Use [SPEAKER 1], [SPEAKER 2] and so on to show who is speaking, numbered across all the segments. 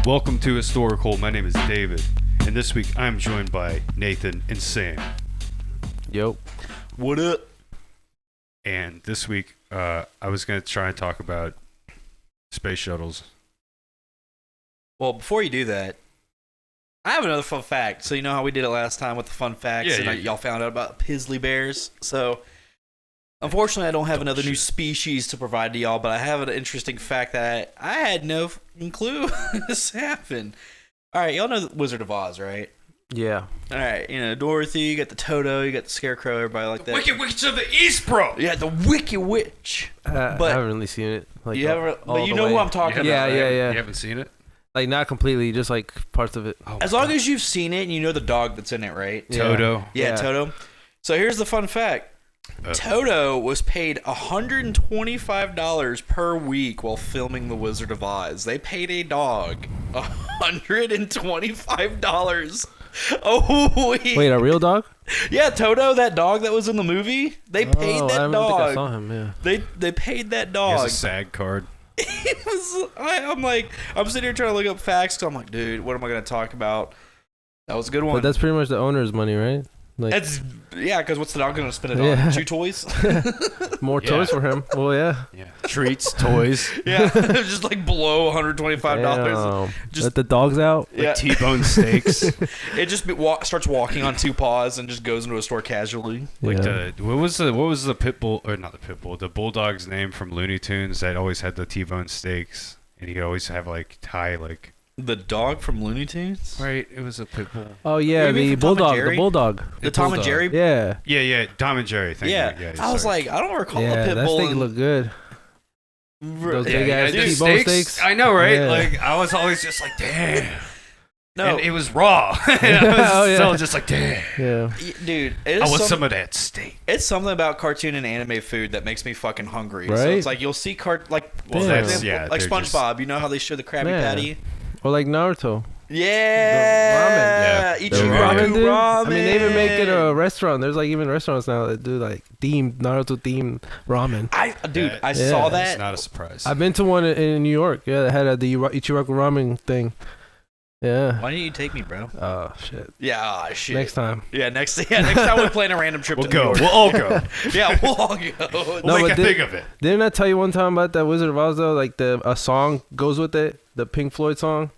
[SPEAKER 1] Welcome to HistoricHole. My name is David, and this week I'm joined by Nathan and Sam.
[SPEAKER 2] Yo.
[SPEAKER 3] What up?
[SPEAKER 1] And this week, I was going to try and talk about space shuttles.
[SPEAKER 3] Well, before you do that, I have another fun fact. So you know how we did it last time with the fun facts, y'all found out about Pizzly bears. So unfortunately, I don't have another new species to provide to y'all, but I have an interesting fact that I had no clue this happened. All right, y'all know the Wizard of Oz, right?
[SPEAKER 2] Yeah.
[SPEAKER 3] All right, you know Dorothy, you got the Toto, you got the Scarecrow, everybody like that.
[SPEAKER 1] Wicked Witch of the East, bro!
[SPEAKER 3] Yeah, the Wicked Witch.
[SPEAKER 2] I haven't really seen it. Like,
[SPEAKER 3] you haven't, but you know who I'm talking about.
[SPEAKER 2] Yeah.
[SPEAKER 1] You haven't seen it?
[SPEAKER 2] Like, not completely, just like parts of it.
[SPEAKER 1] Oh,
[SPEAKER 3] as long as you've seen it and you know the dog that's in it, right?
[SPEAKER 2] Yeah.
[SPEAKER 1] Toto.
[SPEAKER 3] Yeah, Toto. So here's the fun fact. Toto was paid $125 per week while filming The Wizard of Oz. They paid a dog $125 a week.
[SPEAKER 2] Wait, a real dog?
[SPEAKER 3] Yeah, Toto, that dog that was in the movie. They paid that
[SPEAKER 2] I don't
[SPEAKER 3] dog.
[SPEAKER 2] think I saw him. Yeah.
[SPEAKER 3] They paid that
[SPEAKER 1] He
[SPEAKER 3] dog.
[SPEAKER 1] has a SAG card.
[SPEAKER 3] I'm sitting here trying to look up facts. So I'm like, dude, what am I going to talk about? That was a good one.
[SPEAKER 2] But that's pretty much the owner's money, right? Like,
[SPEAKER 3] because what's the dog going to spend it on? Chew toys?
[SPEAKER 2] more toys for him. Well, yeah.
[SPEAKER 1] Yeah. Treats, toys.
[SPEAKER 3] Yeah, just like below $125.
[SPEAKER 2] Damn.
[SPEAKER 3] Just
[SPEAKER 2] let the dogs out.
[SPEAKER 1] Like T-bone steaks.
[SPEAKER 3] It just starts walking on two paws and just goes into a store casually.
[SPEAKER 1] Like
[SPEAKER 2] Yeah.
[SPEAKER 1] what was the pit bull, or not the pit bull, the bulldog's name from Looney Tunes that always had the T-bone steaks, and he could always have like
[SPEAKER 3] The dog from Looney Tunes?
[SPEAKER 1] right. It was a pit bull.
[SPEAKER 2] Oh yeah,
[SPEAKER 3] What do you
[SPEAKER 2] the
[SPEAKER 3] mean from Tom and
[SPEAKER 2] bulldog.
[SPEAKER 3] Jerry?
[SPEAKER 2] The bulldog.
[SPEAKER 3] The Tom and
[SPEAKER 1] bulldog.
[SPEAKER 3] Jerry?
[SPEAKER 2] Yeah.
[SPEAKER 1] Yeah, Tom and Jerry. Thank you.
[SPEAKER 3] Yeah. I was like, I don't recall a
[SPEAKER 2] Yeah,
[SPEAKER 3] pit
[SPEAKER 2] that
[SPEAKER 3] bull.
[SPEAKER 2] steak look good. Those big ass
[SPEAKER 1] dude,
[SPEAKER 2] T-bone steaks.
[SPEAKER 1] I know, right?
[SPEAKER 2] Yeah.
[SPEAKER 1] Like I was always just like, damn.
[SPEAKER 3] No,
[SPEAKER 1] And it was raw. And I was
[SPEAKER 2] Oh, yeah.
[SPEAKER 1] still just like, damn.
[SPEAKER 2] Yeah.
[SPEAKER 3] dude,
[SPEAKER 1] I want some of that steak.
[SPEAKER 3] it's something about cartoon and anime food that makes me fucking hungry. So
[SPEAKER 2] Right?
[SPEAKER 3] it's like you'll see
[SPEAKER 2] Damn.
[SPEAKER 3] like
[SPEAKER 1] they're
[SPEAKER 3] SpongeBob. You know how they show the Krabby
[SPEAKER 2] Yeah.
[SPEAKER 3] Patty?
[SPEAKER 2] Or like Naruto.
[SPEAKER 3] Yeah,
[SPEAKER 1] The
[SPEAKER 3] Ichiraku
[SPEAKER 1] ramen.
[SPEAKER 2] Dude.
[SPEAKER 3] ramen.
[SPEAKER 2] I mean, they even make it a restaurant. There's like even restaurants now that do like Naruto themed ramen.
[SPEAKER 3] I
[SPEAKER 2] Yeah.
[SPEAKER 3] saw
[SPEAKER 1] It's
[SPEAKER 3] that.
[SPEAKER 1] not a surprise.
[SPEAKER 2] I've been to one in New York. Yeah, that had the Ichiraku ramen thing. Yeah.
[SPEAKER 3] Why didn't you take me, bro?
[SPEAKER 2] Oh shit.
[SPEAKER 3] Yeah, shit.
[SPEAKER 2] Next time.
[SPEAKER 3] Yeah, next time we plan a random trip
[SPEAKER 1] We'll
[SPEAKER 3] to New
[SPEAKER 1] go.
[SPEAKER 3] York.
[SPEAKER 1] We'll all go.
[SPEAKER 3] Yeah, we'll all go.
[SPEAKER 1] We'll
[SPEAKER 2] No,
[SPEAKER 1] make
[SPEAKER 2] but
[SPEAKER 1] a thing of it.
[SPEAKER 2] Didn't I tell you one time about that Wizard of Oz though? Like a song goes with it, the Pink Floyd song.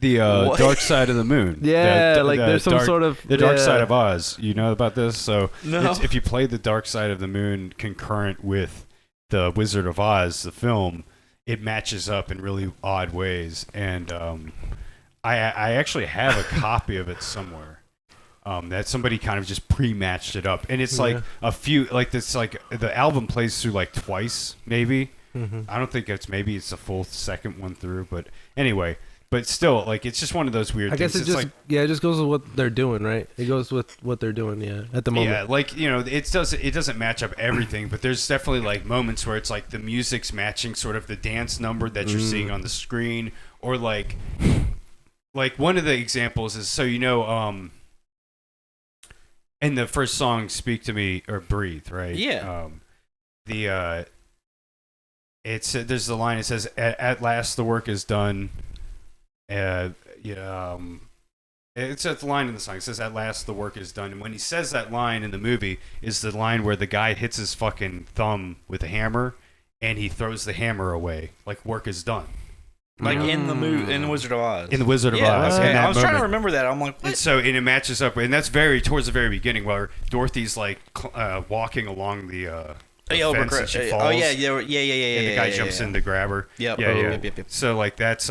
[SPEAKER 1] The
[SPEAKER 3] What?
[SPEAKER 1] Dark Side of the Moon.
[SPEAKER 2] Yeah,
[SPEAKER 1] The
[SPEAKER 2] like there's some sort of
[SPEAKER 1] the Dark
[SPEAKER 2] yeah.
[SPEAKER 1] Side of Oz. You know about this? So
[SPEAKER 3] No.
[SPEAKER 1] if you play the Dark Side of the Moon concurrent with the Wizard of Oz, the film, it matches up in really odd ways. And I actually have a copy of it somewhere. That somebody kind of just pre-matched it up, and it's like a few, like this, like the album plays through like twice, maybe.
[SPEAKER 2] Mm-hmm.
[SPEAKER 1] I don't think it's a full second one through, but anyway. But still, like, it's just one of those weird
[SPEAKER 2] I guess
[SPEAKER 1] things.
[SPEAKER 2] it
[SPEAKER 1] It's
[SPEAKER 2] just it just goes with what they're doing, right? It goes with what they're doing, yeah, at the moment.
[SPEAKER 1] yeah, like, you know, it doesn't match up everything, but there's definitely like moments where it's like the music's matching sort of the dance number that you're seeing on the screen, or like one of the examples is, so you know, in the first song, "Speak to Me" or "Breathe," right?
[SPEAKER 3] Yeah.
[SPEAKER 1] There's the line. It says, "At last the work is done." It's at the line in the song. It says, "At last the work is done." And when he says that line in the movie, is the line where the guy hits his fucking thumb with a hammer, and he throws the hammer away, like work is done.
[SPEAKER 3] Like in the movie, in the Wizard of Oz.
[SPEAKER 1] In the Wizard of
[SPEAKER 3] Yeah,
[SPEAKER 1] Oz.
[SPEAKER 3] okay.
[SPEAKER 1] in that
[SPEAKER 3] I was trying to
[SPEAKER 1] moment.
[SPEAKER 3] remember that. I'm like, what?
[SPEAKER 1] And so, and it matches up, and that's towards the very beginning, where Dorothy's like walking along the fence, and she falls.
[SPEAKER 3] Oh yeah. And
[SPEAKER 1] the guy jumps in to grab her.
[SPEAKER 3] Yep.
[SPEAKER 1] Yeah, yeah.
[SPEAKER 3] Yep.
[SPEAKER 1] So like that's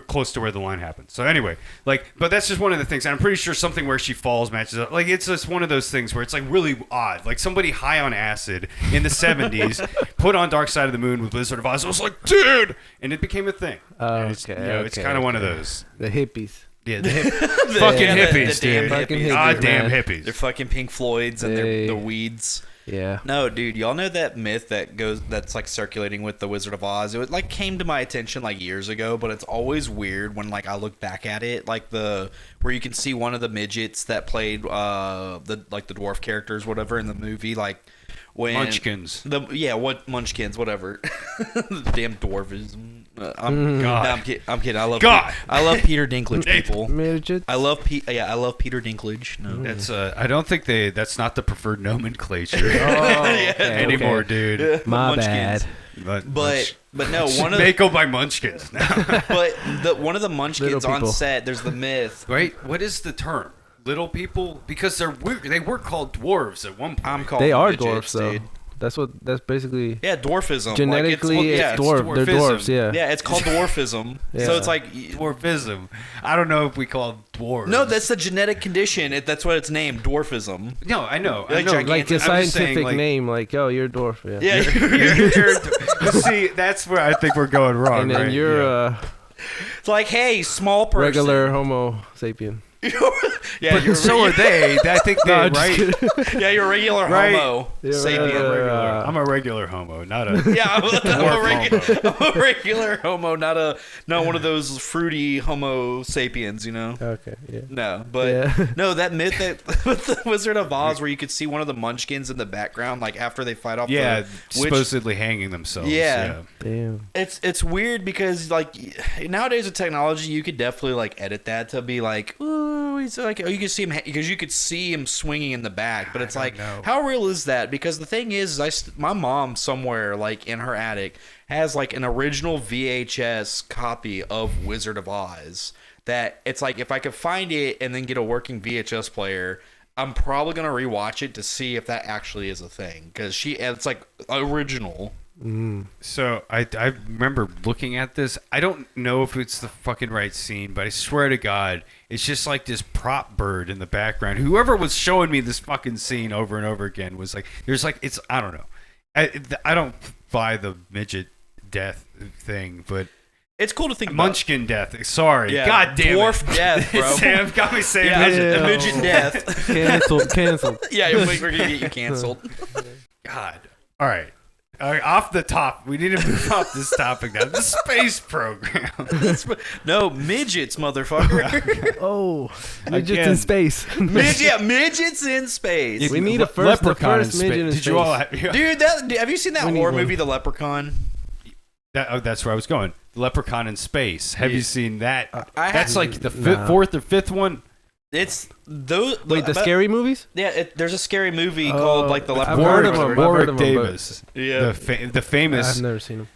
[SPEAKER 1] close to where the line happens. So anyway, like, but that's just one of the things. And I'm pretty sure something where she falls matches up. Like, it's just one of those things where it's like really odd. Like somebody high on acid in the 70s put on Dark Side of the Moon with Wizard of Oz. I was like, dude, and it became a thing. And it's, it's kind of one of those.
[SPEAKER 2] The hippies.
[SPEAKER 1] Yeah, the fucking hippies,
[SPEAKER 3] the damn
[SPEAKER 1] dude.
[SPEAKER 2] Fucking
[SPEAKER 3] hippies.
[SPEAKER 2] hippies,
[SPEAKER 1] Damn
[SPEAKER 2] man.
[SPEAKER 1] hippies.
[SPEAKER 3] They're fucking Pink Floyds and they're the weeds.
[SPEAKER 2] Yeah.
[SPEAKER 3] No, dude, y'all know that myth that's like circulating with the Wizard of Oz. It like came to my attention like years ago, but it's always weird when like I look back at it, like where you can see one of the midgets that played the dwarf characters, whatever, in the movie, like when
[SPEAKER 1] Munchkins.
[SPEAKER 3] Munchkins, whatever. The damn dwarfism. I'm
[SPEAKER 1] God.
[SPEAKER 3] I'm kidding. I love
[SPEAKER 1] God.
[SPEAKER 3] I love Peter Dinklage people.
[SPEAKER 2] Midgets.
[SPEAKER 3] I love I love Peter Dinklage. No.
[SPEAKER 1] That's I don't think that's not the preferred nomenclature anymore, dude.
[SPEAKER 2] My
[SPEAKER 3] Munchkins.
[SPEAKER 2] bad.
[SPEAKER 3] But no, one of
[SPEAKER 1] They go by Munchkins now.
[SPEAKER 3] but one of the Munchkins
[SPEAKER 2] Little
[SPEAKER 3] on
[SPEAKER 2] people.
[SPEAKER 3] set. There's the myth.
[SPEAKER 1] Wait, what is the term? Little people? Because they were called dwarves at one point.
[SPEAKER 3] I'm calling
[SPEAKER 2] They
[SPEAKER 3] them
[SPEAKER 2] are
[SPEAKER 3] midgets,
[SPEAKER 2] dwarfs, though.
[SPEAKER 3] dude.
[SPEAKER 2] That's basically
[SPEAKER 3] Yeah, dwarfism.
[SPEAKER 2] genetically
[SPEAKER 3] like
[SPEAKER 2] it's dwarf. They're
[SPEAKER 1] dwarfism.
[SPEAKER 2] dwarfs. Yeah.
[SPEAKER 3] Yeah, it's called dwarfism.
[SPEAKER 2] Yeah.
[SPEAKER 3] So it's like
[SPEAKER 1] Dwarfism. I don't know if we call it dwarves.
[SPEAKER 3] no, that's the genetic condition. That's what it's named, dwarfism.
[SPEAKER 1] no. I know.
[SPEAKER 3] Like
[SPEAKER 1] I know.
[SPEAKER 3] gigantic-
[SPEAKER 2] Like a
[SPEAKER 1] I'm just saying,
[SPEAKER 2] scientific
[SPEAKER 1] like,
[SPEAKER 2] name, like, oh, you're a dwarf. Yeah.
[SPEAKER 3] Yeah,
[SPEAKER 1] See, that's where I think we're going wrong.
[SPEAKER 2] And then
[SPEAKER 1] right?
[SPEAKER 2] you're
[SPEAKER 1] Yeah.
[SPEAKER 3] it's like, hey, small person.
[SPEAKER 2] regular Homo sapien.
[SPEAKER 3] Yeah,
[SPEAKER 1] But
[SPEAKER 3] you're
[SPEAKER 1] so are they. I think they.
[SPEAKER 2] No, I'm just
[SPEAKER 1] right.
[SPEAKER 2] kidding.
[SPEAKER 3] Yeah, you're a regular
[SPEAKER 1] Right.
[SPEAKER 3] homo
[SPEAKER 2] You're
[SPEAKER 3] sapien.
[SPEAKER 2] regular,
[SPEAKER 1] I'm a regular homo, not a.
[SPEAKER 3] Yeah, I'm
[SPEAKER 1] Dwarf
[SPEAKER 3] a regular homo, not one of those fruity Homo sapiens, you know.
[SPEAKER 2] Okay. Yeah.
[SPEAKER 3] No, but
[SPEAKER 2] Yeah.
[SPEAKER 3] no, that myth that with the Wizard of Oz, where you could see one of the Munchkins in the background, like after they fight off.
[SPEAKER 1] Yeah,
[SPEAKER 3] the witch.
[SPEAKER 1] supposedly hanging themselves.
[SPEAKER 3] Yeah.
[SPEAKER 2] Damn.
[SPEAKER 3] It's weird because like nowadays with technology, you could definitely like edit that to be like, oh, he's like, oh, you can see him because you could see him swinging in the back, but it's
[SPEAKER 1] I
[SPEAKER 3] like,
[SPEAKER 1] don't know.
[SPEAKER 3] how real is that? Because the thing is, my mom somewhere like in her attic has like an original VHS copy of Wizard of Oz. That it's like if I could find it and then get a working VHS player, I'm probably gonna rewatch it to see if that actually is a thing because it's like original.
[SPEAKER 1] So I remember looking at this. I don't know if it's the fucking right scene, but I swear to God, it's just like this prop bird in the background. Whoever was showing me this fucking scene over and over again was like, there's like, it's, I don't know. I don't buy the midget death thing, but
[SPEAKER 3] It's cool to think about.
[SPEAKER 1] Munchkin death. Sorry.
[SPEAKER 3] Yeah,
[SPEAKER 1] God damn
[SPEAKER 3] dwarf
[SPEAKER 1] it.
[SPEAKER 3] death, bro.
[SPEAKER 1] Sam got me saying
[SPEAKER 3] Yeah,
[SPEAKER 1] midget.
[SPEAKER 3] midget death.
[SPEAKER 2] Canceled.
[SPEAKER 3] Yeah, we're gonna get you canceled.
[SPEAKER 1] God. All right. Off the top, we need to move off this topic now. The space program.
[SPEAKER 3] No, midgets, motherfucker.
[SPEAKER 2] Oh, midgets
[SPEAKER 1] Again.
[SPEAKER 2] in space.
[SPEAKER 3] Midgets in space.
[SPEAKER 2] We need the
[SPEAKER 1] Leprechaun
[SPEAKER 2] first midget in
[SPEAKER 1] Did
[SPEAKER 2] space.
[SPEAKER 1] you all?
[SPEAKER 3] Dude, have you seen that
[SPEAKER 2] We need
[SPEAKER 3] horror
[SPEAKER 2] one.
[SPEAKER 3] movie, The Leprechaun?
[SPEAKER 1] That's where I was going. The Leprechaun in space. Have you seen that?
[SPEAKER 3] I
[SPEAKER 1] That's
[SPEAKER 3] have-
[SPEAKER 1] like the
[SPEAKER 2] Nah.
[SPEAKER 1] fourth or fifth one.
[SPEAKER 3] It's those.
[SPEAKER 2] Wait, the scary movies?
[SPEAKER 3] Yeah, there's a scary movie called like The
[SPEAKER 2] I've
[SPEAKER 3] Leprechaun.
[SPEAKER 2] heard of them. I've heard
[SPEAKER 1] Warwick
[SPEAKER 2] of them, but-
[SPEAKER 1] Davis.
[SPEAKER 3] Yeah.
[SPEAKER 1] The famous
[SPEAKER 2] I've never seen them.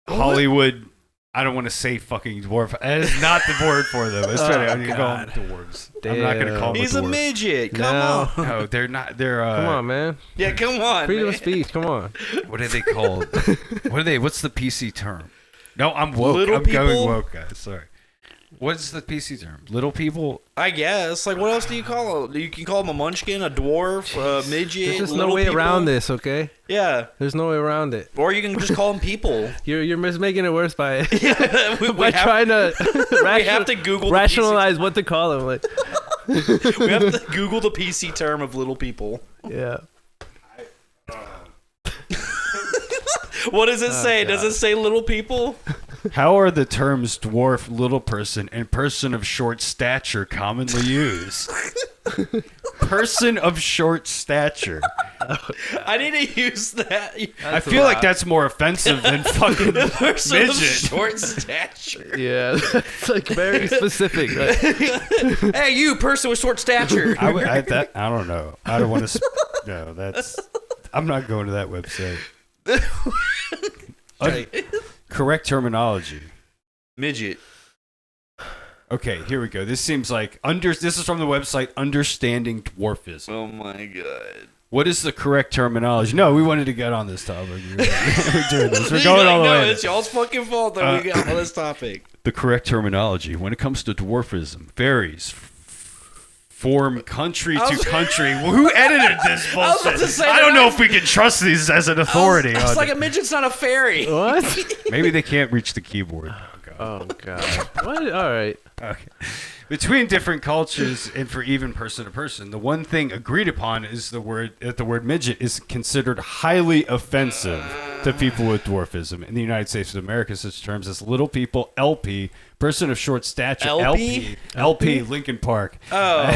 [SPEAKER 2] Yeah.
[SPEAKER 1] Hollywood. I don't want to say fucking dwarf. That is not the word for them. It's right. I'm gonna call them dwarves. I'm not gonna call them
[SPEAKER 3] He's
[SPEAKER 1] a
[SPEAKER 3] a
[SPEAKER 1] dwarf.
[SPEAKER 3] midget. Come
[SPEAKER 2] No.
[SPEAKER 3] on.
[SPEAKER 1] No, they're not. They're
[SPEAKER 2] Come on, man.
[SPEAKER 3] Yeah, come on.
[SPEAKER 2] Freedom
[SPEAKER 3] man.
[SPEAKER 2] of speech. Come on.
[SPEAKER 1] what are they called? What are they? What's the PC term? No, I'm woke.
[SPEAKER 3] Little
[SPEAKER 1] I'm
[SPEAKER 3] people?
[SPEAKER 1] going woke, guys. Sorry. What's the PC term? Little people?
[SPEAKER 3] I guess. Like, what else do you call it? You can call him a munchkin, a dwarf, a midget.
[SPEAKER 2] There's just no
[SPEAKER 3] little
[SPEAKER 2] way
[SPEAKER 3] people.
[SPEAKER 2] around this, okay?
[SPEAKER 3] Yeah.
[SPEAKER 2] There's no way around it.
[SPEAKER 3] Or you can just call them people.
[SPEAKER 2] You're just making it worse by
[SPEAKER 3] we,
[SPEAKER 2] by trying to
[SPEAKER 3] we have to Google
[SPEAKER 2] rationalize what to call them. Like,
[SPEAKER 3] The PC, we have to Google the PC term of little people.
[SPEAKER 2] yeah.
[SPEAKER 3] What does it say? Does it say little people?
[SPEAKER 1] How are the terms dwarf, little person, and person of short stature commonly used? Person of short stature.
[SPEAKER 3] I need to use that.
[SPEAKER 1] I feel like that's more offensive than fucking
[SPEAKER 3] Person of
[SPEAKER 1] midget.
[SPEAKER 3] short stature.
[SPEAKER 2] Yeah, it's like very specific. Like,
[SPEAKER 3] Hey, you person with short stature.
[SPEAKER 1] I don't know. I don't want to. No, that's. I'm not going to that website. Correct terminology.
[SPEAKER 3] Midget.
[SPEAKER 1] Okay, here we go. This seems like This is from the website Understanding Dwarfism.
[SPEAKER 3] Oh my god.
[SPEAKER 1] What is the correct terminology? No, we wanted to get on this topic. We're doing this. We're going all the way.
[SPEAKER 3] It's y'all's fucking fault that we got on this topic.
[SPEAKER 1] The correct terminology when it comes to dwarfism varies from country to country. Who edited this
[SPEAKER 3] was about
[SPEAKER 1] bullshit?
[SPEAKER 3] to say
[SPEAKER 1] I don't
[SPEAKER 3] that
[SPEAKER 1] know if we can trust these as an authority.
[SPEAKER 3] It's
[SPEAKER 1] on
[SPEAKER 3] like
[SPEAKER 1] it.
[SPEAKER 3] a midget's not a fairy.
[SPEAKER 2] what?
[SPEAKER 1] Maybe they can't reach the keyboard.
[SPEAKER 2] Oh god. What? All right.
[SPEAKER 1] Okay. Between different cultures and for even person to person, the one thing agreed upon is the word midget is considered highly offensive to people with dwarfism. In the United States of America, such terms as little people, LP, person of short stature,
[SPEAKER 3] LP?
[SPEAKER 1] LP, Lincoln Park.
[SPEAKER 3] Oh.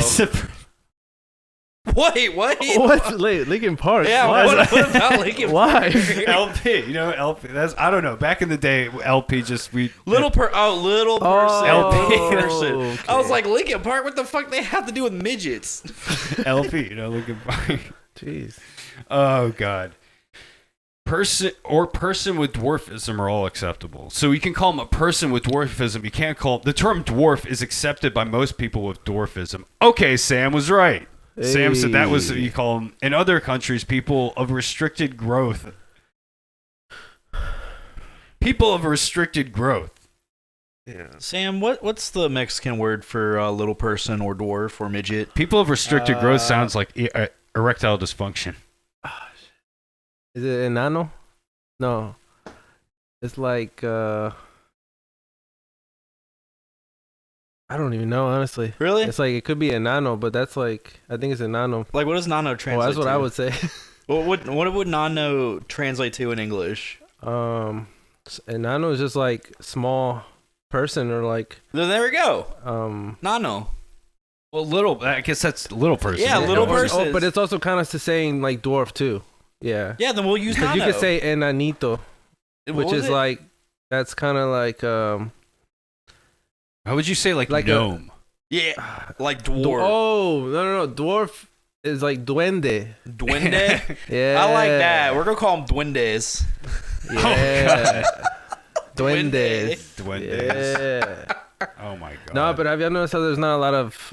[SPEAKER 3] Wait, what?
[SPEAKER 2] What? Linkin Park.
[SPEAKER 3] Yeah,
[SPEAKER 2] Why?
[SPEAKER 3] what about Linkin
[SPEAKER 2] Why?
[SPEAKER 1] LP, you know LP. That's I don't know. Back in the day, LP just
[SPEAKER 3] Little person.
[SPEAKER 1] LP.
[SPEAKER 3] Person.
[SPEAKER 2] Okay.
[SPEAKER 3] I was like, Linkin Park. What the fuck they have to do with midgets?
[SPEAKER 1] LP, you know, Linkin Park.
[SPEAKER 2] Jeez.
[SPEAKER 1] Oh God. Person with dwarfism are all acceptable. So you can call him a person with dwarfism. You can't call the term dwarf is accepted by most people with dwarfism. Okay, Sam was right. Sam said that was what you call them. In other countries, people of restricted growth. People of restricted growth.
[SPEAKER 2] Yeah.
[SPEAKER 3] Sam, what's the Mexican word for little person or dwarf or midget?
[SPEAKER 1] People of restricted growth sounds like erectile dysfunction.
[SPEAKER 2] Is it enano? No. It's like I don't even know, honestly.
[SPEAKER 3] Really?
[SPEAKER 2] It's like it could be enano, but that's like I think it's enano.
[SPEAKER 3] Like, what does nano translate?
[SPEAKER 2] Well, that's what
[SPEAKER 3] to?
[SPEAKER 2] I would say.
[SPEAKER 3] What would nano translate to in English?
[SPEAKER 2] Enano is just like small person or like.
[SPEAKER 3] Then there we go. Nano.
[SPEAKER 1] Well, little. I guess that's little person.
[SPEAKER 3] Yeah, little person.
[SPEAKER 2] Oh, but it's also kind of saying like dwarf too. Yeah.
[SPEAKER 3] Yeah, then we'll use nano.
[SPEAKER 2] You could say enanito, which is
[SPEAKER 3] it?
[SPEAKER 2] like that's kind of like
[SPEAKER 1] How would you say like gnome?
[SPEAKER 3] Yeah, like dwarf.
[SPEAKER 2] Oh no, dwarf is like duende.
[SPEAKER 3] Duende.
[SPEAKER 2] Yeah,
[SPEAKER 3] I like that. We're gonna call them duendes.
[SPEAKER 2] Yeah. Duendes.
[SPEAKER 1] Duendes.
[SPEAKER 2] Yeah.
[SPEAKER 1] Oh my God.
[SPEAKER 2] No, but have you noticed how there's not a lot of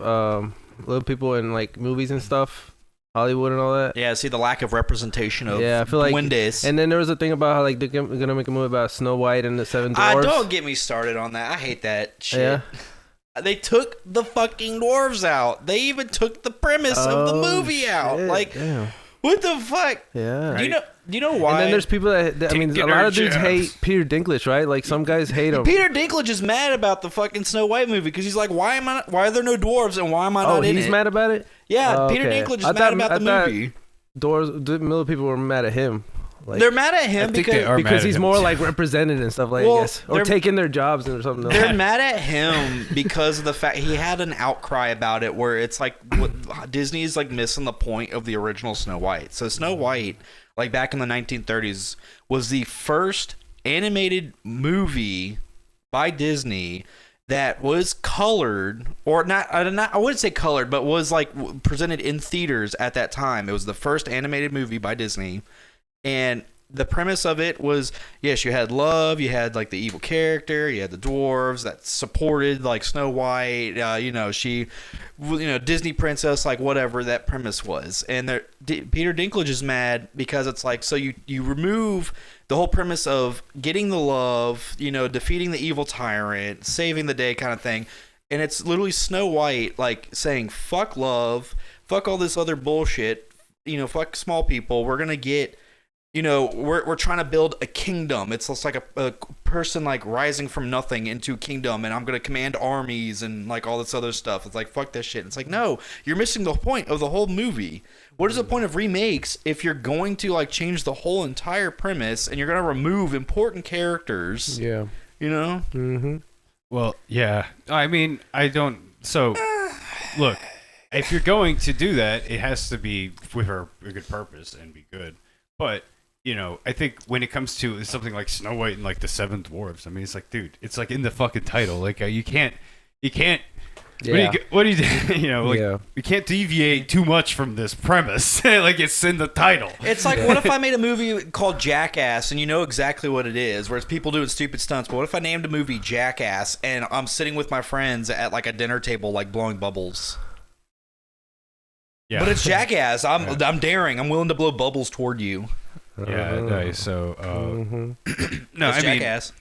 [SPEAKER 2] little people in like movies and stuff, Hollywood and all that?
[SPEAKER 3] Yeah, see the lack of representation of
[SPEAKER 2] I feel like
[SPEAKER 3] duendes.
[SPEAKER 2] And then there was a thing about how like they're gonna make a movie about Snow White and the Seven Dwarfs.
[SPEAKER 3] Don't get me started on that. I hate that shit.
[SPEAKER 2] Yeah.
[SPEAKER 3] They took the fucking dwarves out. They even took the premise of the movie out. Like,
[SPEAKER 2] damn.
[SPEAKER 3] what the fuck?
[SPEAKER 2] Yeah.
[SPEAKER 3] Do you know why?
[SPEAKER 2] And then there's people that I mean, a lot of dudes hate Peter Dinklage, right? Like some guys hate him.
[SPEAKER 3] Peter Dinklage is mad about the fucking Snow White movie because he's like, why are there no dwarves and why am I not in it?
[SPEAKER 2] Oh, he's mad about it?
[SPEAKER 3] Yeah, Peter
[SPEAKER 2] okay.
[SPEAKER 3] Dinklage is mad about the movie.
[SPEAKER 2] Middle people were mad at him. Like,
[SPEAKER 3] They're mad at him
[SPEAKER 2] because he's more like represented and stuff like
[SPEAKER 3] Well,
[SPEAKER 2] I guess, or taking their jobs or something.
[SPEAKER 3] They're mad at him because of the fact he had an outcry about it, where it's like Disney is like missing the point of the original Snow White. So Snow White, like back in the 1930s, was the first animated movie by Disney that was colored, or not. I wouldn't say colored, but was like presented in theaters at that time. It was the first animated movie by Disney. And the premise of it was, yes, you had love, you had like the evil character, you had the dwarves that supported like Snow White, she, Disney princess, like whatever that premise was. And Peter Dinklage is mad because it's like, so you remove the whole premise of getting the love, defeating the evil tyrant, saving the day kind of thing. And it's literally Snow White like saying, fuck love, fuck all this other bullshit, fuck small people. We're going to get... we're trying to build a kingdom. It's just like a person like rising from nothing into kingdom, and I'm gonna command armies and like all this other stuff. It's like, fuck that shit. It's like, no, you're missing the point of the whole movie. What is the point of remakes if you're going to like change the whole entire premise and you're gonna remove important characters?
[SPEAKER 2] Yeah. Mm-hmm.
[SPEAKER 1] Well, yeah. I mean, I don't. So, look, if you're going to do that, it has to be with a good purpose and be good. But I think when it comes to something like Snow White and like the Seven Dwarfs, I mean, it's like, dude, it's like in the fucking title. Like, you can't.
[SPEAKER 2] Yeah.
[SPEAKER 1] What do you do? We can't deviate too much from this premise. Like, it's in the title.
[SPEAKER 3] It's like, what if I made a movie called Jackass, and you know exactly what it is, where it's people doing stupid stunts. But what if I named a movie Jackass, and I'm sitting with my friends at like a dinner table, like blowing bubbles? Yeah. But it's Jackass. I'm daring. I'm willing to blow bubbles toward you.
[SPEAKER 1] Yeah, nice. So, no,
[SPEAKER 3] it's Jackass.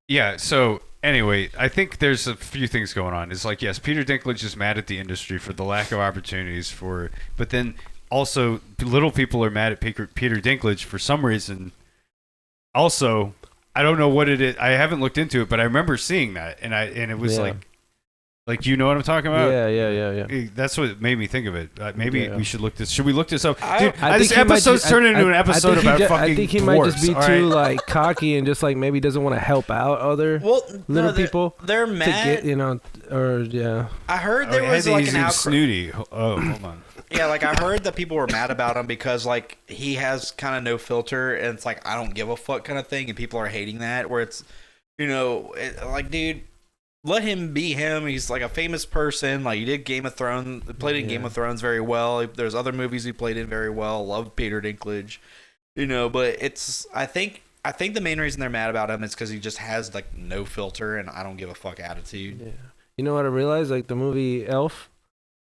[SPEAKER 1] Yeah. So anyway, I think there's a few things going on. It's like, yes, Peter Dinklage is mad at the industry for the lack of opportunities but then also little people are mad at Peter Dinklage for some reason. Also, I don't know what it is. I haven't looked into it, but I remember seeing that, and it was like, Like, you know what I'm talking about?
[SPEAKER 2] Yeah.
[SPEAKER 1] That's what made me think of it. Maybe we should look this. Should we look this up? Dude,
[SPEAKER 2] I
[SPEAKER 1] this
[SPEAKER 2] think he might
[SPEAKER 1] episode's turned into an episode about fucking
[SPEAKER 2] I think he
[SPEAKER 1] dwarfs,
[SPEAKER 2] might just be
[SPEAKER 1] all
[SPEAKER 2] too
[SPEAKER 1] right?
[SPEAKER 2] like cocky and just like maybe doesn't want to help out other little people.
[SPEAKER 3] They're
[SPEAKER 2] To
[SPEAKER 3] mad.
[SPEAKER 2] get, or yeah.
[SPEAKER 3] I heard there was
[SPEAKER 1] I
[SPEAKER 3] like
[SPEAKER 1] think
[SPEAKER 3] an
[SPEAKER 1] he's
[SPEAKER 3] outcry.
[SPEAKER 1] snooty. Oh, hold on.
[SPEAKER 3] Yeah, like I heard that people were mad about him because like he has kind of no filter, and it's like I don't give a fuck kind of thing, and people are hating that. Where it's, like, dude, let him be him. He's like a famous person. Like, he did Game of Thrones, played in Game of Thrones very well. There's other movies he played in very well. Loved Peter Dinklage, but it's I think the main reason they're mad about him is because he just has like no filter and I don't give a fuck attitude.
[SPEAKER 2] Yeah. You know what I realized? Like the movie Elf.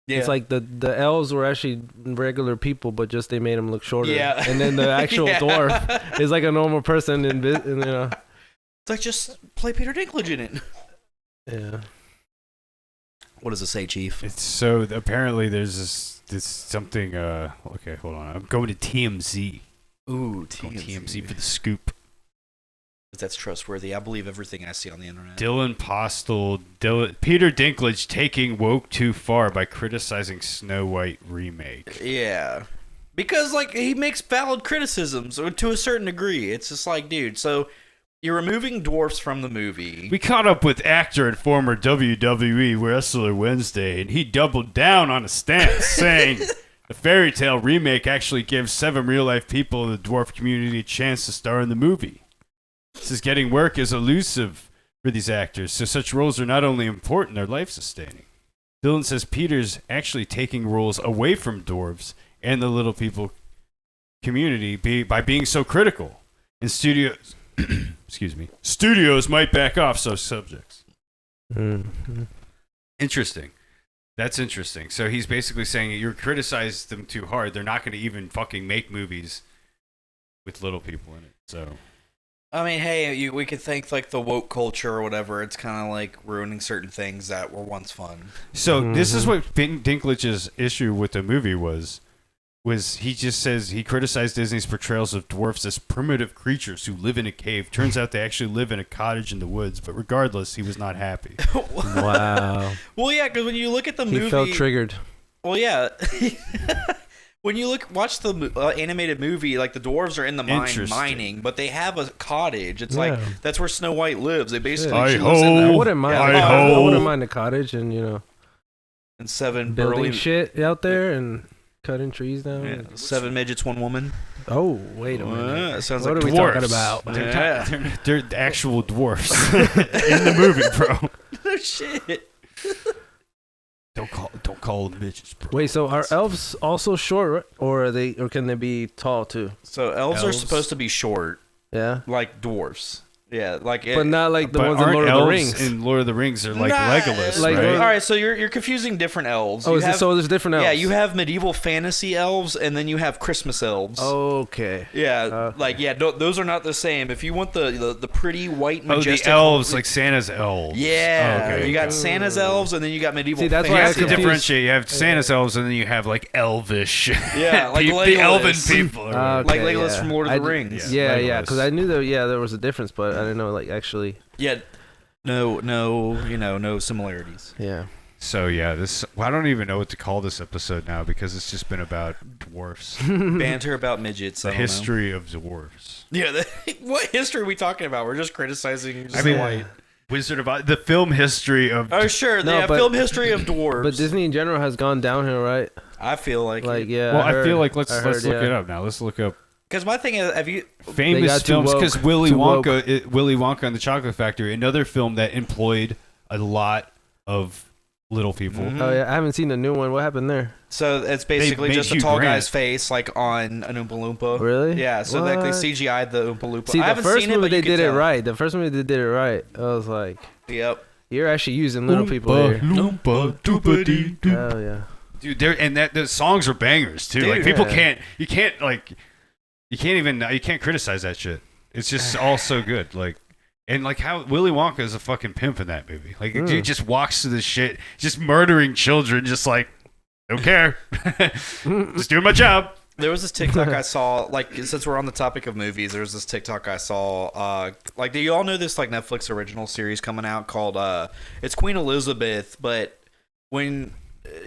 [SPEAKER 3] Yeah.
[SPEAKER 2] It's like the elves were actually regular people, but just they made them look shorter.
[SPEAKER 3] Yeah.
[SPEAKER 2] And then the actual dwarf is like a normal person, and
[SPEAKER 3] It's like, just play Peter Dinklage in it.
[SPEAKER 2] Yeah.
[SPEAKER 3] What does it say, Chief?
[SPEAKER 1] It's so apparently there's this something. Okay, hold on. I'm going to TMZ.
[SPEAKER 3] Ooh,
[SPEAKER 1] TMZ for the scoop.
[SPEAKER 3] That's trustworthy. I believe everything I see on the internet.
[SPEAKER 1] Dylan Postel, Peter Dinklage taking woke too far by criticizing Snow White remake.
[SPEAKER 3] Yeah. Because, like, he makes valid criticisms to a certain degree. It's just like, dude, so you're removing dwarfs from the movie.
[SPEAKER 1] We caught up with actor and former WWE wrestler Wednesday, and he doubled down on a stance, saying the fairy tale remake actually gives 7 real-life people in the dwarf community a chance to star in the movie. Says getting work is elusive for these actors, so such roles are not only important, they're life-sustaining. Dylan says Peter's actually taking roles away from dwarves and the little people community by being so critical. And studios might back off such subjects.
[SPEAKER 2] Mm-hmm.
[SPEAKER 1] Interesting. That's interesting. So he's basically saying you criticize them too hard, they're not going to even fucking make movies with little people in it. So
[SPEAKER 3] I mean, hey, we could think like the woke culture or whatever. It's kind of like ruining certain things that were once fun.
[SPEAKER 1] So this is what Dinklage's issue with the movie was he just says he criticized Disney's portrayals of dwarfs as primitive creatures who live in a cave. Turns out they actually live in a cottage in the woods, but regardless, he was not happy.
[SPEAKER 2] Wow.
[SPEAKER 3] Well, yeah, because when you look at the movie,
[SPEAKER 2] He felt triggered.
[SPEAKER 3] Well, yeah. When you watch the animated movie, like the dwarves are in the mine mining, but they have a cottage. It's like that's where Snow White lives. They basically
[SPEAKER 2] I wouldn't mind. I wouldn't mind a cottage and
[SPEAKER 3] and 7
[SPEAKER 2] building shit out there and cutting trees down.
[SPEAKER 3] Yeah, 7 midgets, 1 woman.
[SPEAKER 2] Oh, wait a minute.
[SPEAKER 3] Sounds
[SPEAKER 2] what
[SPEAKER 3] like
[SPEAKER 2] are we
[SPEAKER 3] dwarfs.
[SPEAKER 2] talking about?
[SPEAKER 1] They're actual dwarfs in the movie, bro.
[SPEAKER 3] Oh shit.
[SPEAKER 1] Don't call them bitches, bro.
[SPEAKER 2] Wait, so are elves also short, or can they be tall too?
[SPEAKER 3] So elves are supposed to be short,
[SPEAKER 2] Yeah,
[SPEAKER 3] like dwarfs. Yeah, like
[SPEAKER 2] but not like the ones in
[SPEAKER 1] aren't
[SPEAKER 2] Lord of the
[SPEAKER 1] elves
[SPEAKER 2] Rings.
[SPEAKER 1] in Lord of the Rings are like
[SPEAKER 3] Nah,
[SPEAKER 1] Legolas,
[SPEAKER 2] like-
[SPEAKER 1] right?
[SPEAKER 3] All right, so you're confusing different elves.
[SPEAKER 2] Oh,
[SPEAKER 3] You have-
[SPEAKER 2] so there's different elves.
[SPEAKER 3] Yeah, you have medieval fantasy elves, and then you have Christmas elves.
[SPEAKER 2] Okay.
[SPEAKER 3] Yeah, those are not the same. If you want the pretty white majestic,
[SPEAKER 1] the elves, like Santa's elves.
[SPEAKER 3] yeah,
[SPEAKER 1] Oh, okay.
[SPEAKER 3] you got Santa's elves, and then you got medieval.
[SPEAKER 2] See, that's
[SPEAKER 1] You
[SPEAKER 2] why I
[SPEAKER 1] have to
[SPEAKER 2] confused-
[SPEAKER 1] differentiate. You have Santa's elves, and then you have like elvish.
[SPEAKER 3] Yeah, like
[SPEAKER 1] the
[SPEAKER 3] Legolas.
[SPEAKER 1] elven people.
[SPEAKER 2] Okay,
[SPEAKER 3] Like Legolas
[SPEAKER 2] yeah.
[SPEAKER 3] from Lord of the Rings.
[SPEAKER 2] Yeah,
[SPEAKER 1] Legolas.
[SPEAKER 2] because I knew there was a difference, but I didn't know like actually.
[SPEAKER 3] Yeah, no, no similarities.
[SPEAKER 2] Yeah.
[SPEAKER 1] So yeah, I don't even know what to call this episode now because it's just been about dwarfs.
[SPEAKER 3] Banter about midgets.
[SPEAKER 1] The history of dwarfs.
[SPEAKER 3] Yeah, what history are we talking about? We're just criticizing.
[SPEAKER 1] I mean,
[SPEAKER 3] White.
[SPEAKER 1] Wizard of Oz, the film history of.
[SPEAKER 3] Oh sure,
[SPEAKER 2] No,
[SPEAKER 3] yeah,
[SPEAKER 2] but-
[SPEAKER 3] film history of dwarves.
[SPEAKER 2] But Disney in general has gone downhill, right?
[SPEAKER 3] I feel like
[SPEAKER 2] Yeah.
[SPEAKER 1] Well, I feel like let's
[SPEAKER 2] I heard,
[SPEAKER 1] look it up now. Let's look up
[SPEAKER 3] because my thing is, have you?
[SPEAKER 1] famous
[SPEAKER 2] got too
[SPEAKER 1] films
[SPEAKER 2] woke.
[SPEAKER 1] because Willy
[SPEAKER 2] Too
[SPEAKER 1] Wonka and the Chocolate Factory, another film that employed a lot of little people.
[SPEAKER 3] Mhm.
[SPEAKER 2] Oh yeah, I haven't seen the new one. What happened there?
[SPEAKER 3] So it's basically
[SPEAKER 1] made
[SPEAKER 3] just a
[SPEAKER 1] Hugh
[SPEAKER 3] tall
[SPEAKER 1] Grant.
[SPEAKER 3] guy's face, like on an Oompa Loompa.
[SPEAKER 2] Really?
[SPEAKER 3] Yeah. So like they
[SPEAKER 2] What?
[SPEAKER 3] CGI'd the Oompa Loompa.
[SPEAKER 2] See,
[SPEAKER 3] I
[SPEAKER 2] the
[SPEAKER 3] haven't
[SPEAKER 2] first
[SPEAKER 3] seen it,
[SPEAKER 2] movie
[SPEAKER 3] but
[SPEAKER 2] they
[SPEAKER 3] you could
[SPEAKER 2] did it
[SPEAKER 3] tell.
[SPEAKER 2] right. The first movie they did it right. I was like,
[SPEAKER 3] Yep.
[SPEAKER 2] you're actually using little people here.
[SPEAKER 1] Loompa, doompa-dee-doo.
[SPEAKER 2] Oh yeah.
[SPEAKER 1] Dude, the songs are bangers too.
[SPEAKER 3] Dude,
[SPEAKER 1] like people
[SPEAKER 2] yeah.
[SPEAKER 1] you can't criticize that shit. It's just all so good. Like, and like how Willy Wonka is a fucking pimp in that movie. Like, dude just walks to this shit, just murdering children, just like don't care, just doing my job.
[SPEAKER 3] There was this TikTok I saw, like, since we're on the topic of movies, there was this TikTok I saw, like, do you all know this, like, Netflix original series coming out called, it's Queen Elizabeth, but when,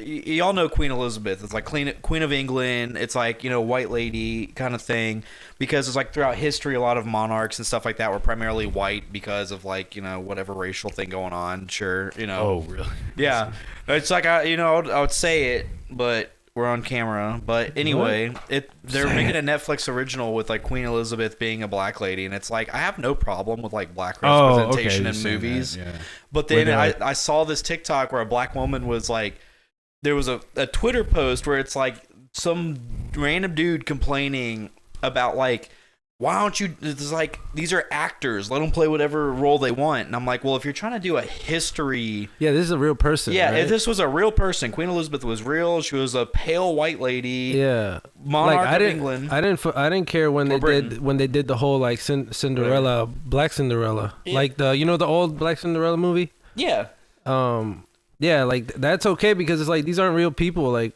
[SPEAKER 3] y'all know Queen Elizabeth, it's like Queen of England, it's like, you know, white lady kind of thing, because it's like throughout history, a lot of monarchs and stuff like that were primarily white because of, like, you know, whatever racial thing going on, sure, you know.
[SPEAKER 1] Oh, really?
[SPEAKER 3] Yeah. It's like, I would say it, but... we're on camera, but anyway, they're making a Netflix original with like Queen Elizabeth being a black lady, and it's like I have no problem with like black representation in movies.
[SPEAKER 1] That, yeah.
[SPEAKER 3] But then I saw this TikTok where a black woman was like, there was a Twitter post where it's like some random dude complaining about like, why don't you? It's like these are actors. Let them play whatever role they want. And I'm like, well, if you're trying to do a history,
[SPEAKER 2] yeah, this is a real person.
[SPEAKER 3] yeah,
[SPEAKER 2] right?
[SPEAKER 3] if this was a real person, Queen Elizabeth was real. She was a pale white lady.
[SPEAKER 2] Yeah,
[SPEAKER 3] monarch
[SPEAKER 2] like,
[SPEAKER 3] of England.
[SPEAKER 2] I didn't care when
[SPEAKER 3] Britain.
[SPEAKER 2] they did the whole like Cinderella, Black Cinderella,
[SPEAKER 3] Yeah.
[SPEAKER 2] like the old Black Cinderella movie.
[SPEAKER 3] Yeah,
[SPEAKER 2] Yeah, like that's okay because it's like these aren't real people. Like